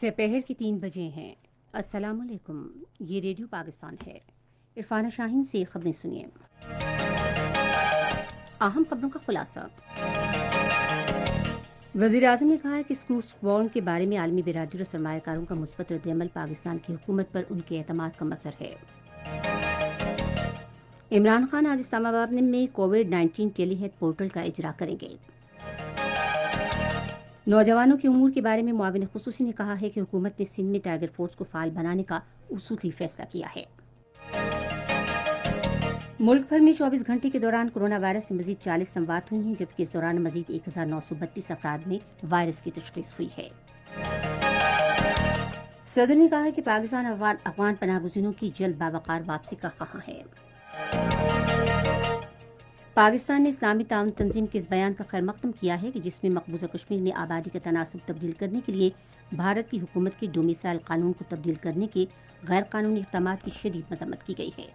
سپہر کی 3 بجے ہیں۔ السلام علیکم، یہ ریڈیو پاکستان ہے۔ عرفانہ شاہین سے خبریں سنیے۔ اہم خبروں کا خلاصہ۔ وزیر اعظم نے کہا ہے کہ اسکوس بانڈ کے بارے میں عالمی برادری اور سرمایہ کاروں کا مثبت رد عمل پاکستان کی حکومت پر ان کے اعتماد کا مظہر ہے۔ عمران خان آج اسلام آباد میں کووڈ-19 ٹیلی ہیلتھ پورٹل کا اجرا کریں گے۔ نوجوانوں کے امور کے بارے میں معاون خصوصی نے کہا ہے کہ حکومت نے سندھ میں ٹائیگر فورس کو فعال بنانے کا اصولی فیصلہ کیا ہے۔ ملک بھر میں 24 گھنٹے کے دوران کورونا وائرس سے مزید 40 اموات ہوئی ہیں، جبکہ اس دوران مزید 1932 افراد میں وائرس کی تشخیص ہوئی ہے۔ صدر نے کہا ہے کہ پاکستان افغان پناہ گزینوں کی جلد باوقار واپسی کا خواہاں ہے۔ پاکستان نے اسلامی تعاون تنظیم کے اس بیان کا خیر مقدم کیا ہے کہ جس میں مقبوضہ کشمیر میں آبادی کا تناسب تبدیل کرنے کے لیے بھارت کی حکومت کے ڈومیسائل قانون کو تبدیل کرنے کے غیر قانونی اقدامات کی شدید مذمت کی گئی ہے۔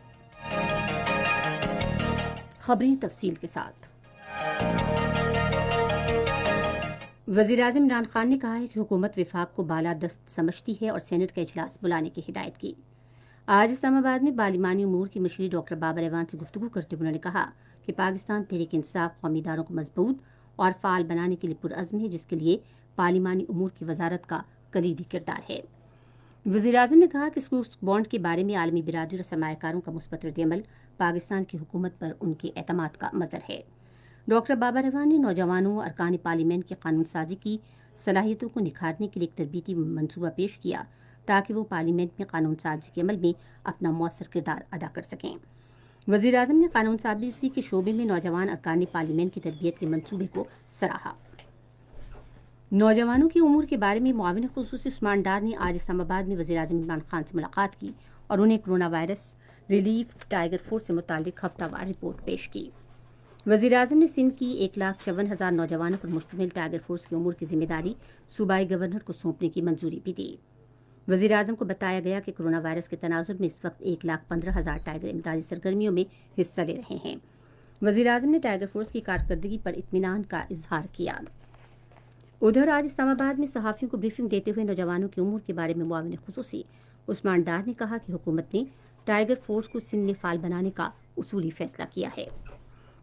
خبریں تفصیل کے ساتھ۔ وزیر اعظم عمران خان نے کہا ہے کہ حکومت وفاق کو بالادست سمجھتی ہے اور سینٹ کا اجلاس بلانے کی ہدایت کی۔ آج اسلام آباد میں پارلیمانی امور کی مشیر ڈاکٹر بابر ایوان سے گفتگو کرتے ہوئے انہوں نے کہا کہ پاکستان تحریک انصاف قومی اداروں کو مضبوط اور فعال بنانے کے لیے پرعزم ہے، جس کے لیے پارلیمانی امور کی وزارت کا کلیدی کردار ہے۔ وزیر اعظم نے کہا کہ اسکوس بانڈ کے بارے میں عالمی برادری اور سرمایہ کاروں کا مثبت رد عمل پاکستان کی حکومت پر ان کے اعتماد کا مظہر ہے۔ ڈاکٹر بابر ایوان نے نوجوانوں ارکان پارلیمنٹ کی قانون سازی کی صلاحیتوں کو نکھارنے کے لیے ایک تربیتی منصوبہ پیش کیا تاکہ وہ پارلیمنٹ میں قانون سازی کے عمل میں اپنا مؤثر کردار ادا کر سکیں۔ وزیر اعظم نے قانون سازی کے شعبے میں نوجوان ارکان پارلیمنٹ کی تربیت کے منصوبے کو سراہا۔ نوجوانوں کے امور کے بارے میں معاون خصوصی عثمان ڈار نے آج اسلام آباد میں وزیر اعظم عمران خان سے ملاقات کی اور انہیں corona virus relief tiger force سے متعلق ہفتہ وار رپورٹ پیش کی۔ وزیر اعظم نے سندھ کی 1,54,000 نوجوانوں پر مشتمل ٹائیگر فورس کے امور کی ذمہ داری صوبائی گورنر کو سونپنے کی منظوری بھی دی۔ وزیر اعظم کو بتایا گیا کہ کورونا وائرس کے تناظر میں اس وقت 1,15,000 ٹائیگر امدادی سرگرمیوں میں حصہ لے رہے ہیں۔ وزیر اعظم نے ٹائیگر فورس کی کارکردگی پر اطمینان کا اظہار کیا۔ ادھر آج اسلام آباد میں صحافیوں کو بریفنگ دیتے ہوئے نوجوانوں کے امور کے بارے میں معاون خصوصی عثمان ڈار نے کہا کہ حکومت نے ٹائیگر فورس کو سندھ میں فعال بنانے کا اصولی فیصلہ کیا ہے۔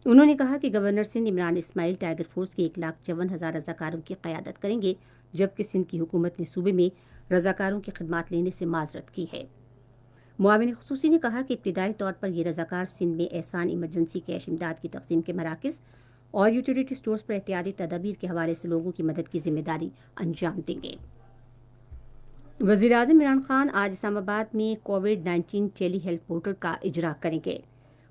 انہوں نے کہا کہ گورنر سندھ عمران اسماعیل ٹائیگر فورس کے 1,54,000 رضاکاروں کی قیادت کریں گے، جبکہ سندھ کی حکومت نے صوبے میں رضاکاروں کی خدمات لینے سے معذرت کی ہے۔ معاون خصوصی نے کہا کہ ابتدائی طور پر یہ رضاکار سندھ میں احسان ایمرجنسی کیش امداد کی تقسیم کے مراکز اور یوٹیلیٹی سٹورز پر احتیاطی تدابیر کے حوالے سے لوگوں کی مدد کی ذمہ داری انجام دیں گے۔ وزیر اعظم عمران خان آج اسلام آباد میں کووڈ-19 ٹیلی ہیلتھ پورٹل کا اجرا کریں گے۔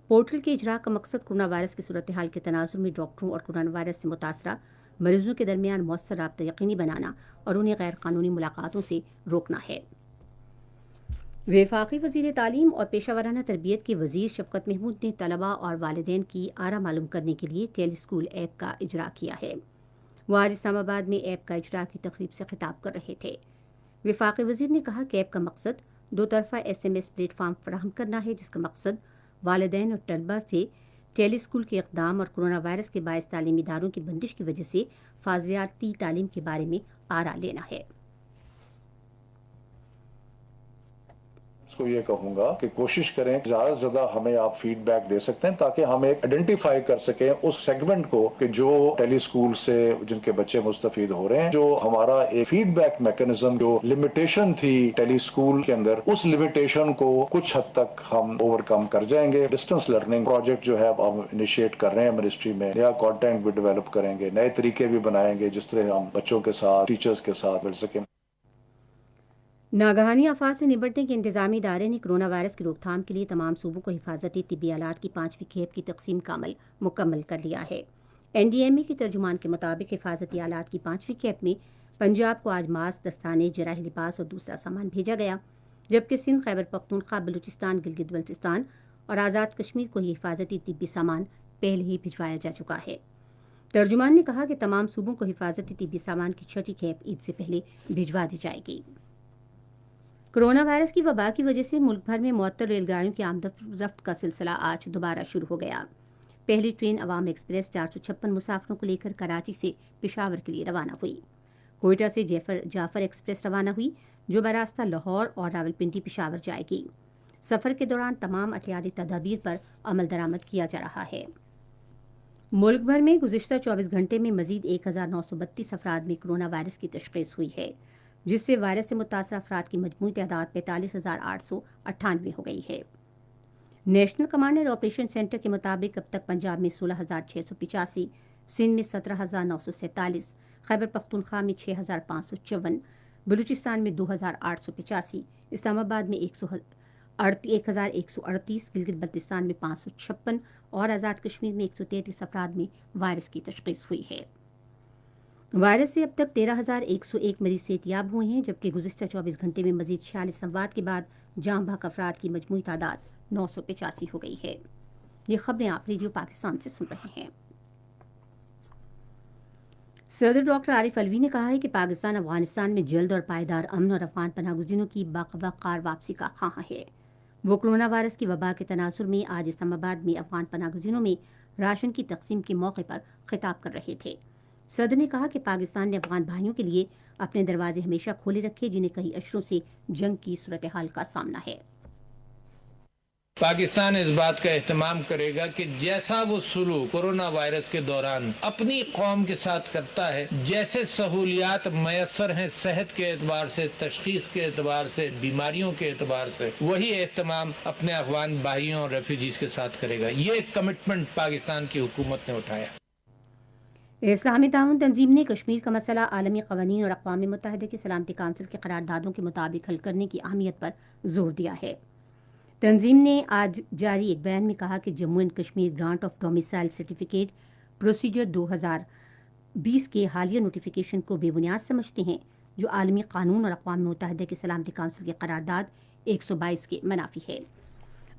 پورٹل کے اجرا کا مقصد کورونا وائرس کی صورتحال کے تناظر میں ڈاکٹروں اور کورونا وائرس سے متاثرہ مریضوں کے درمیان مؤثر رابطہ یقینی بنانا اور انہیں غیر قانونی ملاقاتوں سے روکنا ہے۔ وفاقی وزیر تعلیم اور پیشہ ورانہ تربیت کے وزیر شفقت محمود نے طلباء اور والدین کی آرا معلوم کرنے کے لیے ٹیلی اسکول ایپ کا اجرا کیا ہے۔ وہ آج اسلام آباد میں ایپ کا اجرا کی تقریب سے خطاب کر رہے تھے۔ وفاقی وزیر نے کہا کہ ایپ کا مقصد دو طرفہ SMS پلیٹ فارم فراہم کرنا ہے، جس کا مقصد والدین اور طلباء سے ٹیلی اسکول کے اقدام اور کورونا وائرس کے باعث تعلیمی اداروں کی بندش کی وجہ سے فاضلیاتی تعلیم کے بارے میں آرا لینا ہے۔ اس کو یہ کہوں گا کہ کوشش کریں زیادہ سے زیادہ ہمیں آپ فیڈ بیک دے سکتے ہیں تاکہ ہم ایک آئیڈینٹیفائی کر سکیں اس سیگمنٹ کو کہ جو ٹیلی اسکول سے جن کے بچے مستفید ہو رہے ہیں، جو ہمارا ایک فیڈ بیک میکانزم جو لمیٹیشن تھی ٹیلی اسکول کے اندر، اس لمیٹیشن کو کچھ حد تک ہم اوور کم کر جائیں گے۔ ڈسٹینس لرننگ پروجیکٹ جو ہے ہم انیشیٹ کر رہے ہیں منسٹری میں، نیا کانٹینٹ بھی ڈیولپ کریں گے، نئے طریقے بھی بنائیں گے جس طرح ہم بچوں کے ساتھ ٹیچرز کے ساتھ مل سکیں۔ ناگہانی آفات سے نمٹنے کے انتظامی ادارے نے کورونا وائرس کی روک تھام کے لیے تمام صوبوں کو حفاظتی طبی آلات کی 5ویں کھیپ کی تقسیم کا عمل مکمل کر لیا ہے۔ NDMA کے ترجمان کے مطابق حفاظتی آلات کی 5ویں کھیپ میں پنجاب کو آج ماسک، دستانے، جراحی لباس اور دوسرا سامان بھیجا گیا، جبکہ سندھ، خیبر پختونخوا، بلوچستان، گلگت بلتستان اور آزاد کشمیر کو یہ حفاظتی طبی سامان پہلے ہی بھجوایا جا چکا ہے۔ ترجمان نے کہا کہ تمام صوبوں کو حفاظتی طبی سامان کی 6ٹھی کھیپ عید سے پہلے بھجوا دی جائے گی۔ کورونا وائرس کی وبا کی وجہ سے ملک بھر میں معطل ریل گاڑیوں کی آمد و رفت کا سلسلہ آج دوبارہ شروع ہو گیا۔ پہلی ٹرین عوام ایکسپریس 456 مسافروں کو لے کر کراچی سے پشاور کے لیے روانہ ہوئی۔ کوئٹہ سے جعفر ایکسپریس روانہ ہوئی جو براستہ لاہور اور راولپنڈی پشاور جائے گی۔ سفر کے دوران تمام احتیاطی تدابیر پر عمل درآمد کیا جا رہا ہے۔ ملک بھر میں گزشتہ 24 گھنٹے میں مزید 1932 افراد میں کرونا وائرس کی تشخیص ہوئی ہے، جس سے وائرس سے متاثرہ افراد کی مجموعی تعداد 45,898 ہو گئی ہے۔ National command and operation centre کے مطابق اب تک پنجاب میں 16,685، سندھ میں 17,947، خیبر پختونخوا میں 6,554، بلوچستان میں 2,885، اسلام آباد میں 1,138، گلگت بلتستان میں 556 اور آزاد کشمیر میں 133 افراد میں وائرس کی تشخیص ہوئی ہے۔ وائرس سے اب تک 13,101 مریض صحتیاب ہوئے ہیں، جبکہ گزشتہ 24 گھنٹے میں مزید 46 اموات کے بعد جاں بحق افراد کی مجموعی تعداد 985 ہو گئی ہے۔ یہ خبریں آپ ریڈیو پاکستان سے سن رہے ہیں۔ صدر ڈاکٹر عارف علوی نے کہا ہے کہ پاکستان افغانستان میں جلد اور پائیدار امن اور افغان پناہ گزینوں کی باوقار واپسی کا خواہاں ہے۔ وہ کرونا وائرس کی وبا کے تناظر میں آج اسلام آباد میں افغان پناہ گزینوں میں راشن کی تقسیم کے موقع پر خطاب کر رہے تھے۔ صدر نے کہا کہ پاکستان نے افغان بھائیوں کے لیے اپنے دروازے ہمیشہ کھولے رکھے، جنہیں کئی اشروں سے جنگ کی صورتحال کا سامنا ہے۔ پاکستان اس بات کا اہتمام کرے گا کہ جیسا وہ سلوک کورونا وائرس کے دوران اپنی قوم کے ساتھ کرتا ہے، جیسے سہولیات میسر ہیں صحت کے اعتبار سے، تشخیص کے اعتبار سے، بیماریوں کے اعتبار سے، وہی اہتمام اپنے افغان بھائیوں اور ریفیوجیز کے ساتھ کرے گا۔ یہ کمٹمنٹ پاکستان کی حکومت نے اٹھایا۔ اسلامی تعاون تنظیم نے کشمیر کا مسئلہ عالمی قوانین اور اقوام متحدہ کی سلامتی کونسل کے قراردادوں کے مطابق حل کرنے کی اہمیت پر زور دیا ہے۔ تنظیم نے آج جاری ایک بیان میں کہا کہ Jammu and Kashmir grant of domicile certificate procedure 2020 کے حالیہ نوٹیفیکیشن کو بے بنیاد سمجھتے ہیں، جو عالمی قانون اور اقوام متحدہ کی سلامتی کونسل کے قرارداد 122 کے منافی ہے۔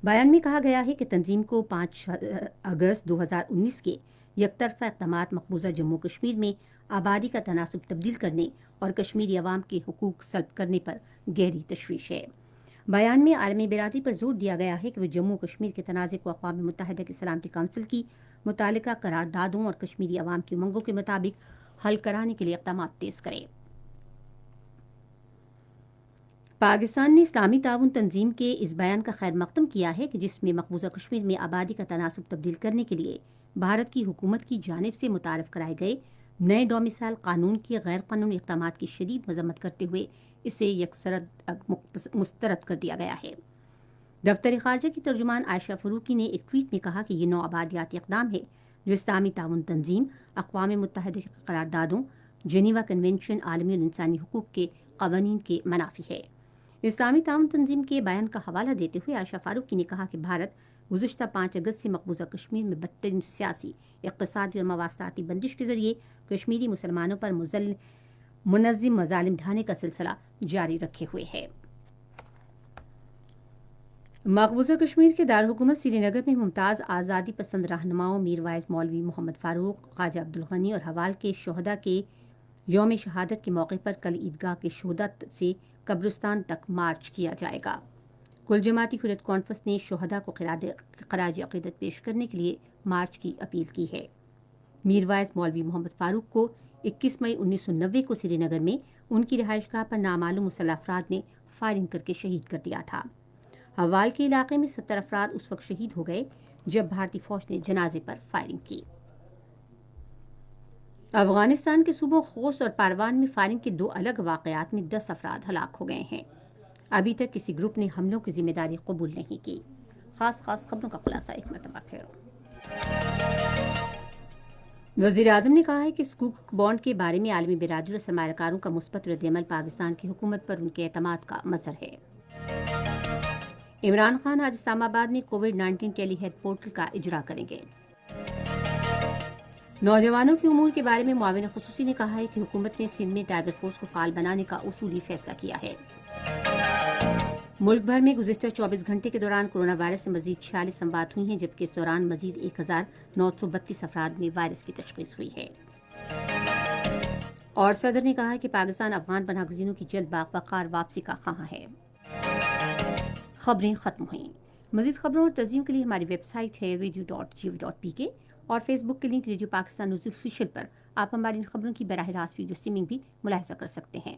بیان میں کہا گیا ہے کہ تنظیم کو 5 اگست 2019 کے یک طرفہ اقدامات مقبوضہ جموں کشمیر میں آبادی کا تناسب تبدیل کرنے اور کشمیری عوام کے حقوق سلب کرنے پر گہری تشویش ہے۔ بیان میں عالمی برادری پر زور دیا گیا ہے کہ وہ جموں کشمیر کے تنازع کو اقوام متحدہ کی سلامتی کونسل کی متعلقہ قراردادوں اور کشمیری عوام کی امنگوں کے مطابق حل کرانے کے لیے اقدامات تیز کرے۔ پاکستان نے اسلامی تعاون تنظیم کے اس بیان کا خیر مقدم کیا ہے کہ جس میں مقبوضہ کشمیر میں آبادی کا تناسب تبدیل کرنے کے لیے بھارت کی حکومت کی جانب سے متعارف کرائے گئے نئے ڈومیسائل قانون کی غیر قانونی اقدامات کی شدید مذمت کرتے ہوئے اسے یکسرد مسترد کر دیا گیا ہے۔ دفتر خارجہ کی ترجمان عائشہ فروقی نے ایک ٹویٹ میں کہا کہ یہ نو آبادیاتی اقدام ہے جو اسلامی تعاون تنظیم، اقوام متحدہ کے قراردادوں، جنیوا کنونشن، عالمی اور انسانی حقوق کے قوانین کے منافی ہے۔ اسلامی تعاون تنظیم کے بیان کا حوالہ دیتے ہوئے عائشہ فاروقی نے کہا کہ بھارت گزشتہ 5 اگست سے مقبوضہ کشمیر میں بدترین سیاسی، اقتصادی اور مواصلاتی بندش کے ذریعے کشمیری مسلمانوں پر منظم مظالم ڈھانے کا سلسلہ جاری رکھے ہوئے ہے۔ مقبوضہ کشمیر کے دارالحکومت سری نگر میں ممتاز آزادی پسند رہنماؤں میر وائز مولوی محمد فاروق، خواجہ عبدالغنی اور حوال کے شہداء کے یوم شہادت کے موقع پر کل عیدگاہ کے شہداء سے قبرستان تک مارچ کیا جائے گا۔ کل جماعتی حریت کانفرنس نے شہداء کو خراج عقیدت پیش کرنے کے لیے مارچ کی اپیل کی ہے۔ میر وائز مولوی محمد فاروق کو 21 مئی 1990 کو سری نگر میں ان کی رہائش گاہ پر نامعلوم مسلح افراد نے فائرنگ کر کے شہید کر دیا تھا۔ حوال کے علاقے میں 70 افراد اس وقت شہید ہو گئے جب بھارتی فوج نے جنازے پر فائرنگ کی۔ افغانستان کے صوبوں خوست اور پاروان میں فائرنگ کے 2 الگ واقعات میں 10 افراد ہلاک ہو گئے ہیں۔ ابھی تک کسی گروپ نے حملوں کی ذمہ داری قبول نہیں کی۔ خاص خبروں کا خلاصہ ایک مرتبہ پھر۔ وزیر اعظم نے کہا ہے کہ سکوک بانڈ کے بارے میں عالمی برادری اور سرمایہ کاروں کا مثبت رد عمل پاکستان کی حکومت پر ان کے اعتماد کا مظہر ہے۔ عمران خان آج اسلام آباد میں کووڈ-19 ٹیلی ہیلتھ پورٹل کا اجرا کریں گے۔ نوجوانوں کے امور کے بارے میں معاون خصوصی نے کہا ہے کہ حکومت نے سندھ میں ٹائیگر فورس کو فعال بنانے کا اصولی فیصلہ کیا ہے۔ ملک بھر میں گزشتہ 24 گھنٹے کے دوران کرونا وائرس سے مزید 46 اموات ہوئی ہیں، جبکہ اس دوران مزید 1932 افراد میں وائرس کی تشخیص ہوئی ہے۔ اور صدر نے کہا کہ پاکستان افغان پناہ گزینوں کی جلد باوقار واپسی کا خواہاں ہے۔ خبریں ختم ہوئیں۔ مزید خبروں اور تجزیوں کے لیے ہماری ویب سائٹ ہے radio.gov.pk اور فیس بک کے link radio Pakistan news official پر آپ ہماری ان خبروں کی براہ راست ویڈیو اسٹریمنگ بھی ملاحظہ کر سکتے ہیں۔